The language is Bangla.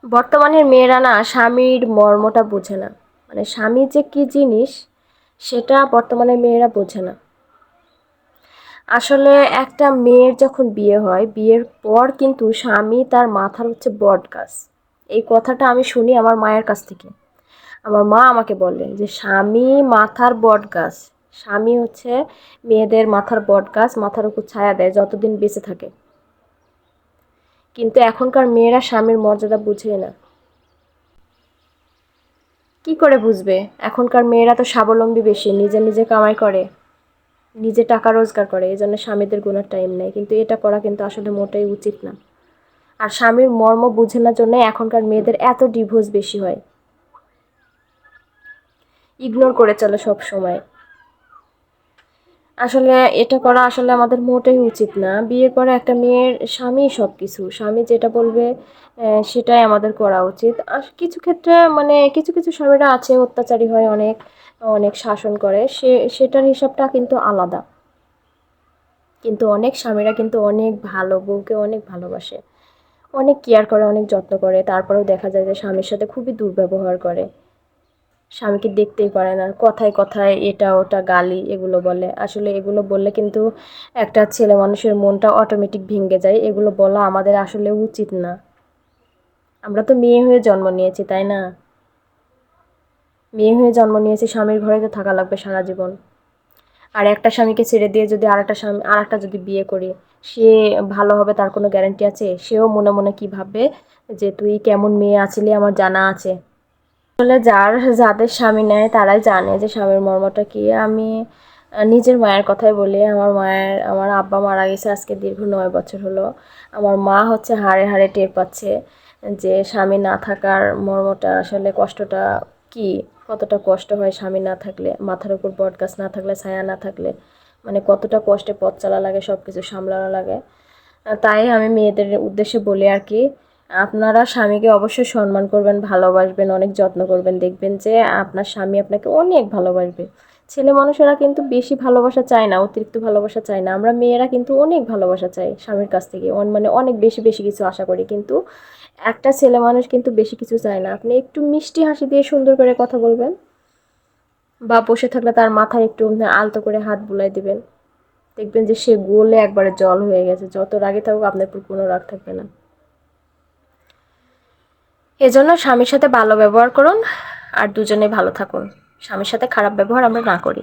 বর্তমানের মেয়েরা না স্বামীর মর্মটা বোঝে না। মানে স্বামী যে কি জিনিস সেটা বর্তমানের মেয়েরা বোঝে না। আসলে একটা মেয়ের যখন বিয়ে হয়, বিয়ের পর কিন্তু স্বামী তার মাথার হচ্ছে বটগাছ। এই কথাটা আমি শুনি আমার মায়ের কাছ থেকে। আমার মা আমাকে বলে যে স্বামী মাথার বটগাছ। স্বামী হচ্ছে মেয়েদের মাথার বটগাছ, মাথার উপর ছায়া দেয় যতদিন বেঁচে থাকে। কিন্তু এখনকার মেয়েরা স্বামীর মর্যাদা বুঝে না। কি করে বুঝবে? এখনকার মেয়েরা তো স্বাবলম্বী বেশি, নিজে নিজে কামাই করে, নিজে টাকা রোজগার করে, এই জন্য স্বামীদের গুণার টাইম নেই। কিন্তু এটা করা কিন্তু আসলে মোটেই উচিত না। আর স্বামীর মর্ম বুঝে না জন্য এখনকার মেয়েদের এত ডিভোর্স বেশি হয়, ইগনোর করে চলে সব সময়। আসলে এটা করা আসলে আমাদের মোটেই উচিত না। বিয়ের পরে একটা মেয়ের স্বামী সব কিছু, স্বামী যেটা বলবে সেটাই আমাদের করা উচিত। আর কিছু ক্ষেত্রে মানে কিছু কিছু স্বামীরা আছে অত্যাচারী হয়, অনেক অনেক শাসন করে, সেটার হিসাবটা কিন্তু আলাদা। কিন্তু অনেক স্বামীরা কিন্তু অনেক ভালো, বউকে অনেক ভালোবাসে, অনেক কেয়ার করে, অনেক যত্ন করে, তারপরেও দেখা যায় যে স্বামীর সাথে খুবই দুর্ব্যবহার করে। স্বামীকে দেখতেই পারে না, কথায় কথায় এটা ওটা গালি এগুলো বলে। আসলে এগুলো বললে কিন্তু একটা ছেলে মানুষের মনটা অটোমেটিক ভেঙে যায়। এগুলো বলা আমাদের আসলে উচিত না। আমরা তো মেয়ে হয়ে জন্ম নিয়েছি, তাই না? মেয়ে হয়ে জন্ম নিয়েছি, স্বামীর ঘরে তো থাকা লাগবে সারা জীবন। আর একটা স্বামীকে ছেড়ে দিয়ে যদি আরেকটা যদি বিয়ে করি, সে ভালো হবে তার কোনো গ্যারান্টি আছে? সেও মনে মনে কি ভাববে যে তুই কেমন মেয়ে আছিলি আমার জানা আছে। আসলে যাদের স্বামী নেয় তারাই জানে যে স্বামীর মর্মটা কি। আমি নিজের মায়ের কথাই বলি। আমার আব্বা মারা গেছে আজকে দীর্ঘ 9 বছর হলো। আমার মা হচ্ছে হাড়ে হাড়ে টের পাচ্ছে যে স্বামী না থাকার মর্মটা, আসলে কষ্টটা কি, কতটা কষ্ট হয় স্বামী না থাকলে, মাথার উপর বটগাছ না থাকলে, ছায়া না থাকলে, মানে কতটা কষ্টে পথ চলা লাগে, সব কিছু সামলানো লাগে। তাই আমি মেয়েদের উদ্দেশ্যে বলি আর কি, আপনারা স্বামীকে অবশ্যই সম্মান করবেন, ভালোবাসবেন, অনেক যত্ন করবেন। দেখবেন যে আপনার স্বামী আপনাকে অনেক ভালোবাসবে। ছেলে মানুষেরা কিন্তু বেশি ভালোবাসা চায় না, অতিরিক্ত ভালোবাসা চায় না। আমরা মেয়েরা কিন্তু অনেক ভালোবাসা চাই স্বামীর কাছ থেকে, মানে অনেক বেশি বেশি কিছু আশা করি। কিন্তু একটা ছেলে মানুষ কিন্তু বেশি কিছু চায় না। আপনি একটু মিষ্টি হাসি দিয়ে সুন্দর করে কথা বলবেন, বা বসে থাকলে তার মাথায় একটু আলতো করে হাত বুলাই দিবেন, দেখবেন যে সে গলে একবারে জল হয়ে গেছে। যত রাগে থাকুক আপনার উপর কোনো রাগ থাকবে না। এজন্য স্বামীর সাথে ভালো ব্যবহার করুন, আর দুজনে ভালো থাকুন। স্বামীর সাথে খারাপ ব্যবহার আমরা না করি।